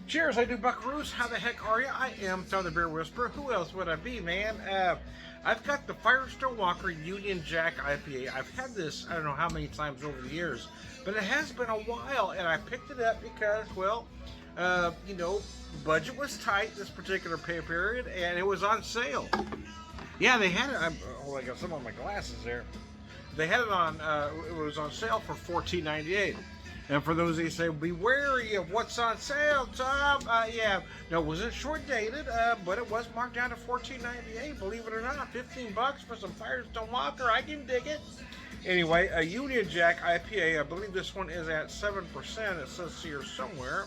Cheers, I do buckaroos. How the heck are you? I am Tom the Beer Whisperer. Who else would I be, man? I've got the Firestone Walker Union Jack IPA. I've had this, I don't know how many times over the years, but it has been a while, and I picked it up because, well, budget was tight this particular pay period, and it was on sale. Yeah, they had it. I got some on my glasses there. They had it on. It was on sale for $14.98. And for those of you who say, be wary of what's on sale, Tom. Yeah, no, it wasn't short dated, but it was marked down to $14.98. Believe it or not, $15 for some Firestone Walker. I can dig it. Anyway, a Union Jack IPA. I believe this one is at 7%. It says here somewhere,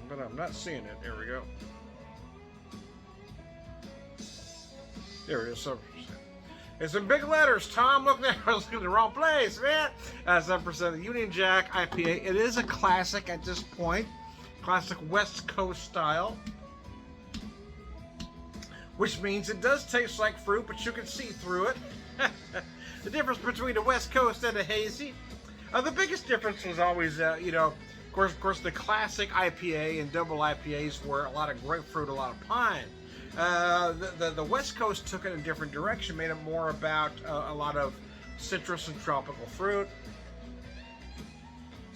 but I'm not seeing it. There we go. There it is, 7%. It's in big letters, Tom. Look there. I was looking in the wrong place, man. 7% of the Union Jack IPA. It is a classic at this point. Classic West Coast style. Which means it does taste like fruit, but you can see through it. The difference between the West Coast and the hazy. The biggest difference was always, of course, the classic IPA and double IPAs were a lot of grapefruit, a lot of pine. The West Coast took it in a different direction, made it more about a lot of citrus and tropical fruit.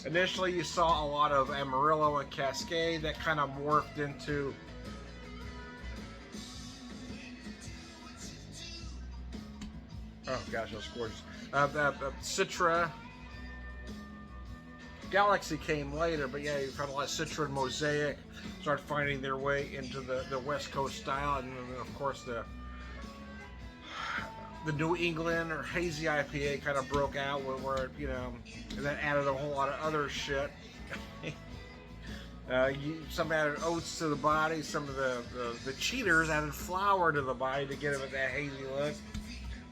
Initially, you saw a lot of Amarillo and Cascade that kind of morphed into oh gosh, that's gorgeous. Citra. Galaxy came later, but yeah, you found a lot of Citra and Mosaic start finding their way into the West Coast style, and then of course the New England or hazy IPA kind of broke out where and then added a whole lot of other shit. Some added oats to the body, some of the cheaters added flour to the body to get it with that hazy look.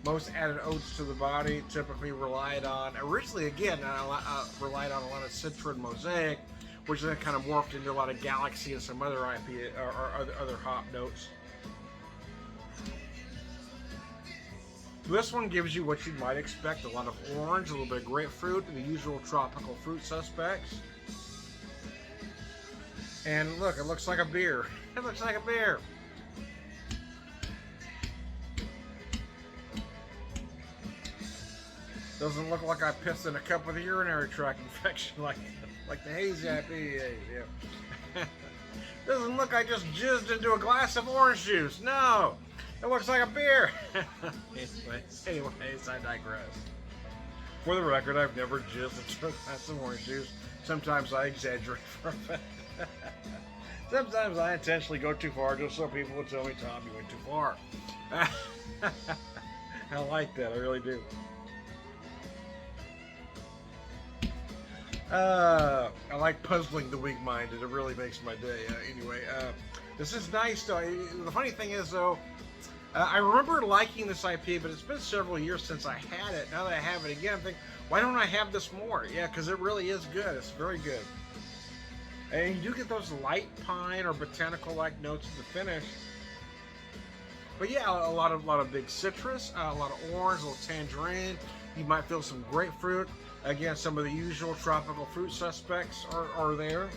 Most added oats to the body, typically relied on a lot of Citra and Mosaic, which then kind of morphed into a lot of Galaxy and some other IPA or other hop notes. This one gives you what you might expect: a lot of orange, a little bit of grapefruit, and the usual tropical fruit suspects. And look, it looks like a beer. It looks like a beer. Doesn't look like I pissed in a cup with a urinary tract infection like the hazy IPA. Yeah. Doesn't look like I just jizzed into a glass of orange juice. No, it looks like a beer. Anyways, I digress. For the record, I've never jizzed into a glass of orange juice. Sometimes I exaggerate for effect. Sometimes I intentionally go too far just so people will tell me, Tom, you went too far. I like that, I really do. I like puzzling the weak-minded. It really makes my day. Anyway, this is nice, though. The funny thing is, though, I remember liking this IPA, but it's been several years since I had it. Now that I have it again, I'm thinking, why don't I have this more? Yeah, because it really is good. It's very good. And you do get those light pine or botanical-like notes at the finish. But yeah, a lot of big citrus, a lot of orange, a little tangerine. You might feel some grapefruit. Again, some of the usual tropical fruit suspects are there.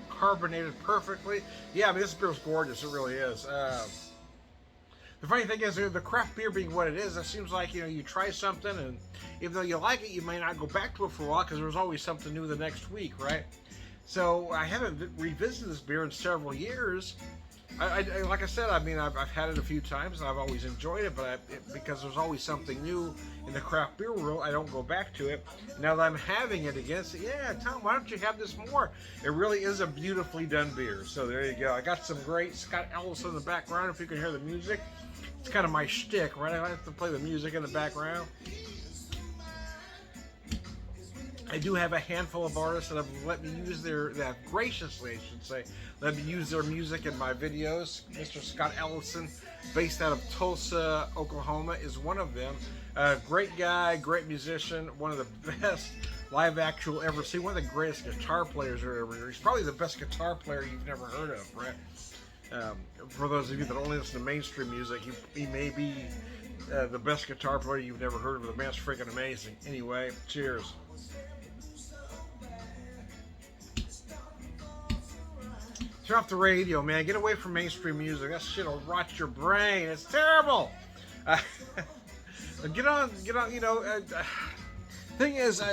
Carbonated perfectly. Yeah, I mean, this beer is gorgeous. It really is. The funny thing is, the craft beer being what it is, it seems like, you try something, and even though you like it, you may not go back to it for a while because there's always something new the next week, right? So I haven't revisited this beer in several years. I like I said, I mean, I've had it a few times and I've always enjoyed it, but because there's always something new in the craft beer world, I don't go back to it. Now that I'm having it again, so yeah, Tom, why don't you have this more? It really is a beautifully done beer. So there you go. I got some great Scott Ellison in the background. If you can hear the music, it's kind of my shtick, right? I have to play the music in the background. I do have a handful of artists that have let me use that graciously, I should say, let me use their music in my videos. Mr. Scott Ellison, based out of Tulsa, Oklahoma, is one of them. Great guy, great musician, one of the best live actual ever seen, one of the greatest guitar players ever. He's probably the best guitar player you've never heard of, right? For those of you that only listen to mainstream music, he may be the best guitar player you've never heard of. The man's freaking amazing. Anyway, cheers. Turn off the radio, man. Get away from mainstream music. That shit'll rot your brain. It's terrible. Get on. You know, thing is,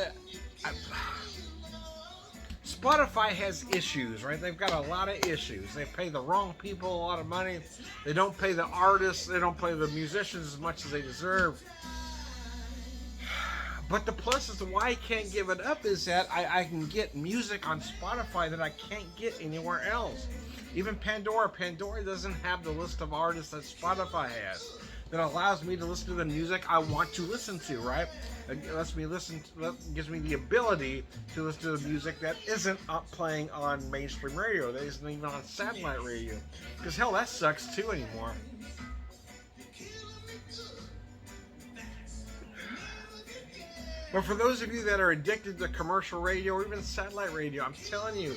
Spotify has issues, right? They've got a lot of issues. They pay the wrong people a lot of money. They don't pay the artists. They don't pay the musicians as much as they deserve. But the plus is why I can't give it up is that I can get music on Spotify that I can't get anywhere else. Even Pandora doesn't have the list of artists that Spotify has that allows me to listen to the music I want to listen to, right? It gives me the ability to listen to the music that isn't playing on mainstream radio, that isn't even on satellite radio. Because hell, that sucks too anymore. But for those of you that are addicted to commercial radio or even satellite radio, I'm telling you,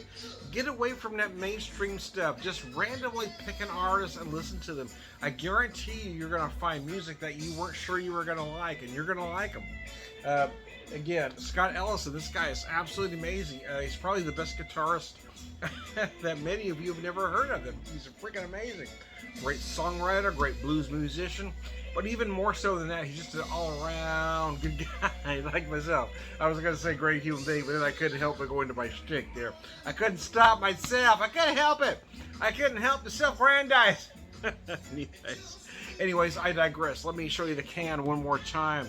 get away from that mainstream stuff. Just randomly pick an artist and listen to them. I guarantee you're going to find music that you weren't sure you were going to like, and you're going to like them. Again, Scott Ellison, this guy is absolutely amazing. He's probably the best guitarist that many of you have never heard of him. He's freaking amazing. Great songwriter, great blues musician. But even more so than that, he's just an all-around good guy like myself. I was going to say great human being, but then I couldn't help but go into my shtick there. I couldn't stop myself. I couldn't help it. I couldn't help to self-grandize. Anyways, I digress. Let me show you the can one more time.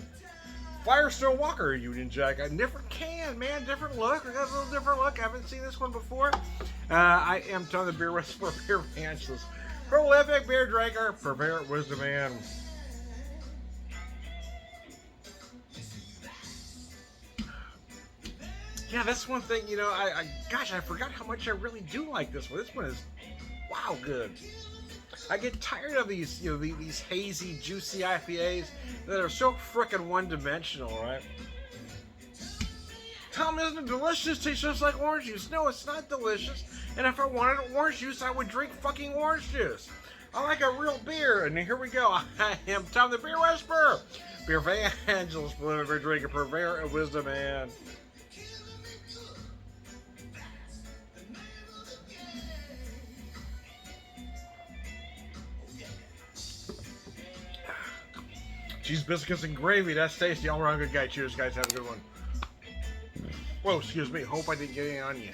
Firestone Walker Union Jack. A different can, man. Different look. I got a little different look. I haven't seen this one before. I am Tom the Beer Whisperer, Beer Evangelist, prolific beer drinker, purveyor of wisdom, and yeah, that's one thing, you know, gosh, I forgot how much I really do like this one. This one is, wow, good. I get tired of these, you know, these hazy, juicy IPAs that are so frickin' one-dimensional, right? Tom, isn't it delicious? Tastes just like orange juice. No, it's not delicious. And if I wanted orange juice, I would drink fucking orange juice. I like a real beer. And here we go. I am Tom the Beer Whisperer, Beer Evangelist, beer drinker, purveyor of wisdom, and cheese, biscuits, and gravy. That's tasty. All around good guy. Cheers, guys. Have a good one. Whoa, excuse me. Hope I didn't get any on you.